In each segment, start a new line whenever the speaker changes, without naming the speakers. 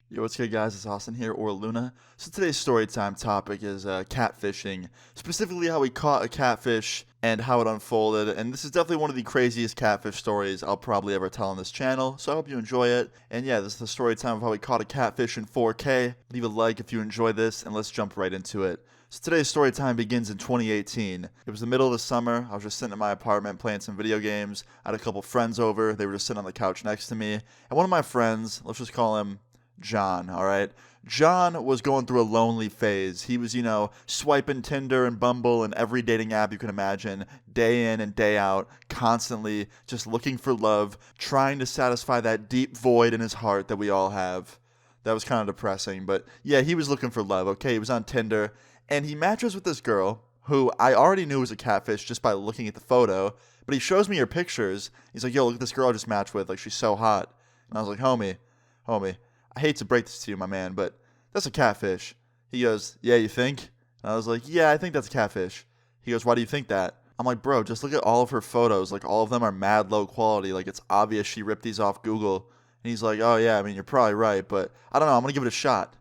Yo, what's good, guys? It's Austin here, or Luna. So today's story time topic is catfishing, specifically how we caught a catfish and how it unfolded. And this is definitely one of the craziest catfish stories I'll probably ever tell on this channel. So I hope you enjoy it. And yeah, this is the story time of how we caught a catfish in 4K. Leave a like if you enjoy this, and let's jump right into it. So today's story time begins in 2018. It was the middle of the summer. I was just sitting in my apartment playing some video games. I had a couple friends over. They were just sitting on the couch next to me. And one of my friends, let's just call him John, all right? John was going through a lonely phase. He was, swiping Tinder and Bumble and every dating app you can imagine, day in and day out, constantly just looking for love, trying to satisfy that deep void in his heart that we all have. That was kind of depressing, but yeah, he was looking for love, okay? He was on Tinder, and he matches with this girl who I already knew was a catfish just by looking at the photo, but he shows me her pictures. He's like, yo, look at this girl I just matched with. Like, she's so hot. And I was like, homie, I hate to break this to you, my man, but that's a catfish. He goes, yeah, you think? And I was like, yeah, I think that's a catfish. He goes, why do you think that? I'm like, bro, just look at all of her photos. Like, all of them are mad low quality. Like, it's obvious she ripped these off Google. And he's like, oh, yeah, I mean, you're probably right, but I don't know. I'm going to give it a shot.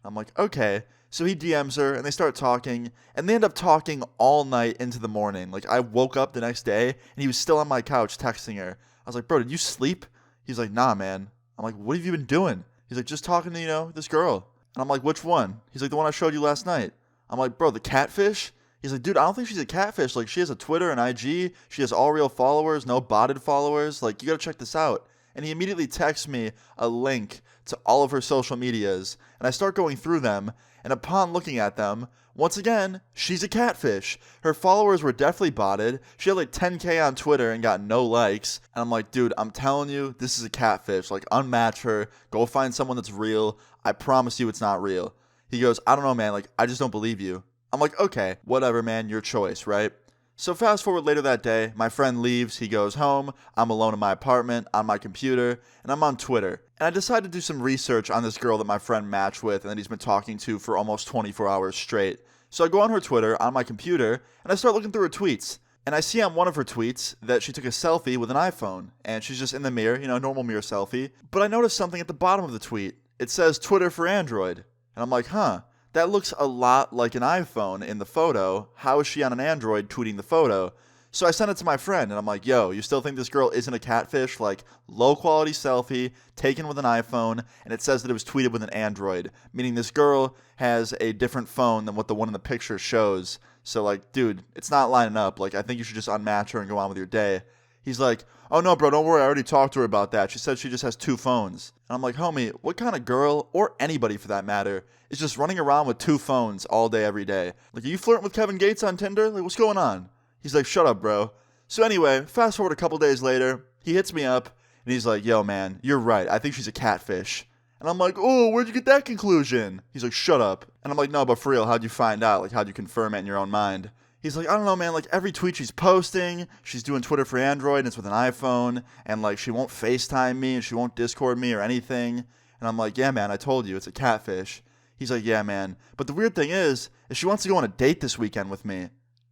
I'm like, okay. So he DMs her, and they start talking, and they end up talking all night into the morning. Like, I woke up the next day, and he was still on my couch texting her. I was like, bro, did you sleep? He's like, nah, man. I'm like, what have you been doing? He's like, just talking to, this girl. And I'm like, which one? He's like, the one I showed you last night. I'm like, bro, the catfish? He's like, dude, I don't think she's a catfish. Like, she has a Twitter and IG. She has all real followers, no botted followers. Like, you gotta check this out. And he immediately texts me a link to all of her social medias. And I start going through them. And upon looking at them, once again, she's a catfish. Her followers were definitely botted. She had like 10K on Twitter and got no likes. And I'm like, dude, I'm telling you, this is a catfish. Like, unmatch her. Go find someone that's real. I promise you it's not real. He goes, I don't know, man. Like, I just don't believe you. I'm like, okay, whatever, man. Your choice, right? So fast forward later that day, my friend leaves, he goes home, I'm alone in my apartment, on my computer, and I'm on Twitter. And I decide to do some research on this girl that my friend matched with and that he's been talking to for almost 24 hours straight. So I go on her Twitter, on my computer, and I start looking through her tweets. And I see on one of her tweets that she took a selfie with an iPhone, and she's just in the mirror, normal mirror selfie. But I noticed something at the bottom of the tweet. It says Twitter for Android. And I'm like, huh. That looks a lot like an iPhone in the photo. How is she on an Android tweeting the photo? So I sent it to my friend, and I'm like, yo, you still think this girl isn't a catfish? Like, low-quality selfie, taken with an iPhone, and it says that it was tweeted with an Android, meaning this girl has a different phone than what the one in the picture shows. So, like, dude, it's not lining up. Like, I think you should just unmatch her and go on with your day. He's like, oh, no, bro, don't worry. I already talked to her about that. She said she just has two phones. And I'm like, homie, what kind of girl, or anybody for that matter, is just running around with two phones all day, every day? Like, are you flirting with Kevin Gates on Tinder? Like, what's going on? He's like, shut up, bro. So anyway, fast forward a couple days later, he hits me up, and he's like, yo, man, you're right. I think she's a catfish. And I'm like, oh, where'd you get that conclusion? He's like, shut up. And I'm like, no, but for real, how'd you find out? Like, how'd you confirm it in your own mind? He's like, I don't know, man, like, every tweet she's posting, she's doing Twitter for Android, and it's with an iPhone, and, like, she won't FaceTime me, and she won't Discord me or anything. And I'm like, yeah, man, I told you, it's a catfish. He's like, yeah, man. But the weird thing is she wants to go on a date this weekend with me.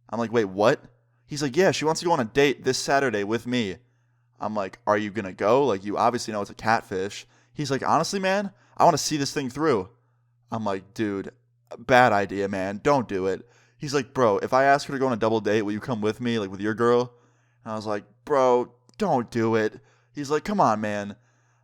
I'm like, wait, what? He's like, yeah, she wants to go on a date this Saturday with me. I'm like, are you going to go? Like, you obviously know it's a catfish. He's like, honestly, man, I want to see this thing through. I'm like, dude, bad idea, man. Don't do it. He's like, bro, if I ask her to go on a double date, will you come with me, like with your girl? And I was like, bro, don't do it. He's like, come on, man.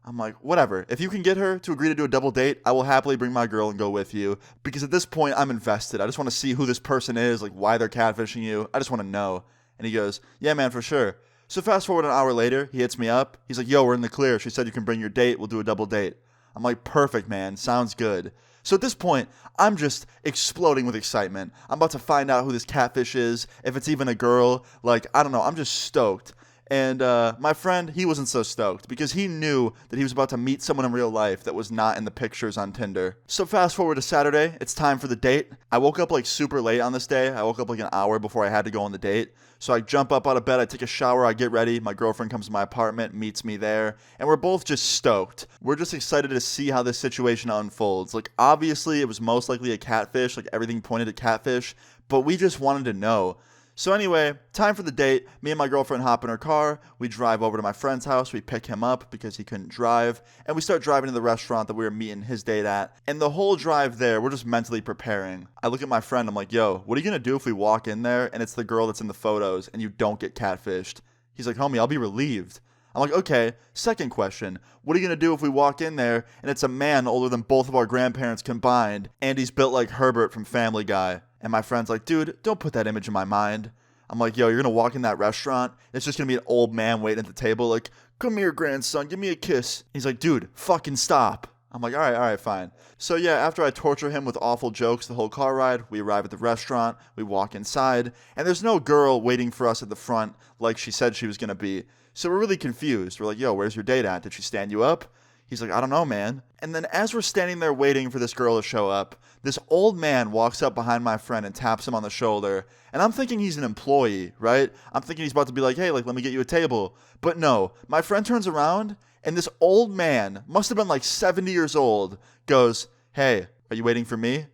I'm like, whatever. If you can get her to agree to do a double date, I will happily bring my girl and go with you. Because at this point, I'm invested. I just want to see who this person is, like why they're catfishing you. I just want to know. And he goes, yeah, man, for sure. So fast forward an hour later, he hits me up. He's like, yo, we're in the clear. She said you can bring your date. We'll do a double date. I'm like, perfect, man. Sounds good. So at this point, I'm just exploding with excitement. I'm about to find out who this catfish is, if it's even a girl. Like, I don't know. I'm just stoked. And my friend, he wasn't so stoked because he knew that he was about to meet someone in real life that was not in the pictures on Tinder. So fast forward to Saturday, it's time for the date. I woke up like super late on this day. I woke up like an hour before I had to go on the date. So I jump up out of bed, I take a shower, I get ready. My girlfriend comes to my apartment, meets me there, and we're both just stoked. We're just excited to see how this situation unfolds. Like, obviously, it was most likely a catfish, like everything pointed to catfish, but we just wanted to know. So anyway, time for the date. Me and my girlfriend hop in her car. We drive over to my friend's house. We pick him up because he couldn't drive. And we start driving to the restaurant that we were meeting his date at. And the whole drive there, we're just mentally preparing. I look at my friend. I'm like, yo, what are you going to do if we walk in there and it's the girl that's in the photos and you don't get catfished? He's like, homie, I'll be relieved. I'm like, okay, second question. What are you going to do if we walk in there and it's a man older than both of our grandparents combined and he's built like Herbert from Family Guy? And my friend's like, dude, don't put that image in my mind. I'm like, yo, you're going to walk in that restaurant. It's just going to be an old man waiting at the table like, come here, grandson, give me a kiss. He's like, dude, fucking stop. I'm like, all right, fine. So yeah, after I torture him with awful jokes the whole car ride, we arrive at the restaurant, we walk inside, and there's no girl waiting for us at the front like she said she was going to be. So we're really confused. We're like, yo, where's your date at? Did she stand you up? He's like, I don't know, man. And then as we're standing there waiting for this girl to show up, this old man walks up behind my friend and taps him on the shoulder. And I'm thinking he's an employee, right? I'm thinking he's about to be like, hey, like, let me get you a table. But no, my friend turns around and this old man, must have been like 70 years old, goes, hey, are you waiting for me?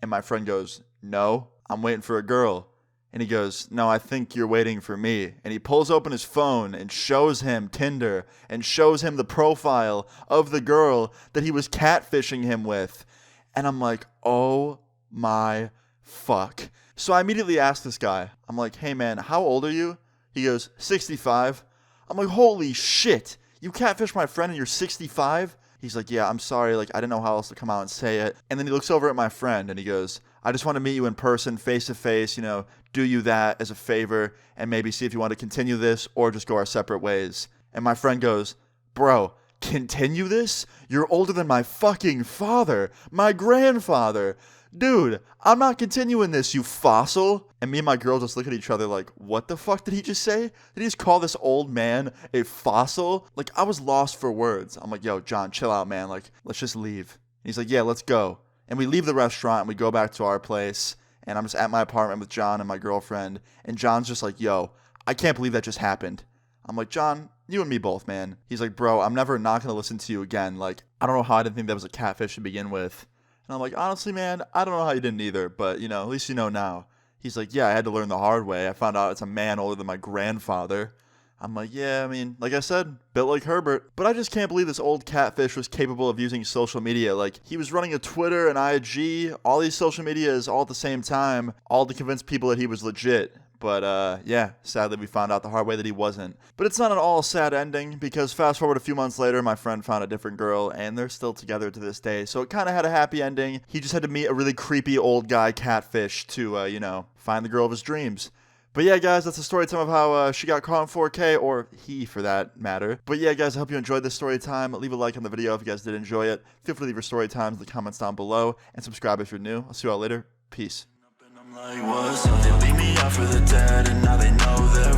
And my friend goes, no, I'm waiting for a girl. And he goes, no, I think you're waiting for me. And he pulls open his phone and shows him Tinder and shows him the profile of the girl that he was catfishing him with. And I'm like, oh my fuck. So I immediately asked this guy, I'm like, hey man, how old are you? He goes, 65. I'm like, holy shit. You catfished my friend and you're 65? He's like, yeah, I'm sorry. Like, I didn't know how else to come out and say it. And then he looks over at my friend and he goes, I just want to meet you in person, face to face, do you that as a favor and maybe see if you want to continue this or just go our separate ways. And my friend goes, bro, continue this? You're older than my fucking father, my grandfather. Dude, I'm not continuing this, you fossil. And me and my girl just look at each other like, what the fuck did he just say? Did he just call this old man a fossil? Like, I was lost for words. I'm like, yo, John, chill out, man. Like, let's just leave. And he's like, yeah, let's go. And we leave the restaurant and we go back to our place. And I'm just at my apartment with John and my girlfriend. And John's just like, yo, I can't believe that just happened. I'm like, John, you and me both, man. He's like, bro, I'm never not going to listen to you again. Like, I don't know how I didn't think that was a catfish to begin with. And I'm like, honestly, man, I don't know how you didn't either. But, at least you know now. He's like, yeah, I had to learn the hard way. I found out it's a man older than my grandfather. I'm like, yeah, I mean, like I said, built like Herbert. But I just can't believe this old catfish was capable of using social media. Like, he was running a Twitter, an IG, all these social medias all at the same time, all to convince people that he was legit. But, yeah, sadly we found out the hard way that he wasn't. But it's not an all sad ending, because fast forward a few months later, my friend found a different girl, and they're still together to this day. So it kind of had a happy ending. He just had to meet a really creepy old guy catfish to, find the girl of his dreams. But yeah, guys, that's the story time of how she got caught in 4K, or he for that matter. But yeah, guys, I hope you enjoyed this story time. Leave a like on the video if you guys did enjoy it. Feel free to leave your story times in the comments down below, and subscribe if you're new. I'll see you all later. Peace.
Like, what's up? They leave me out for the dead, and now they know they're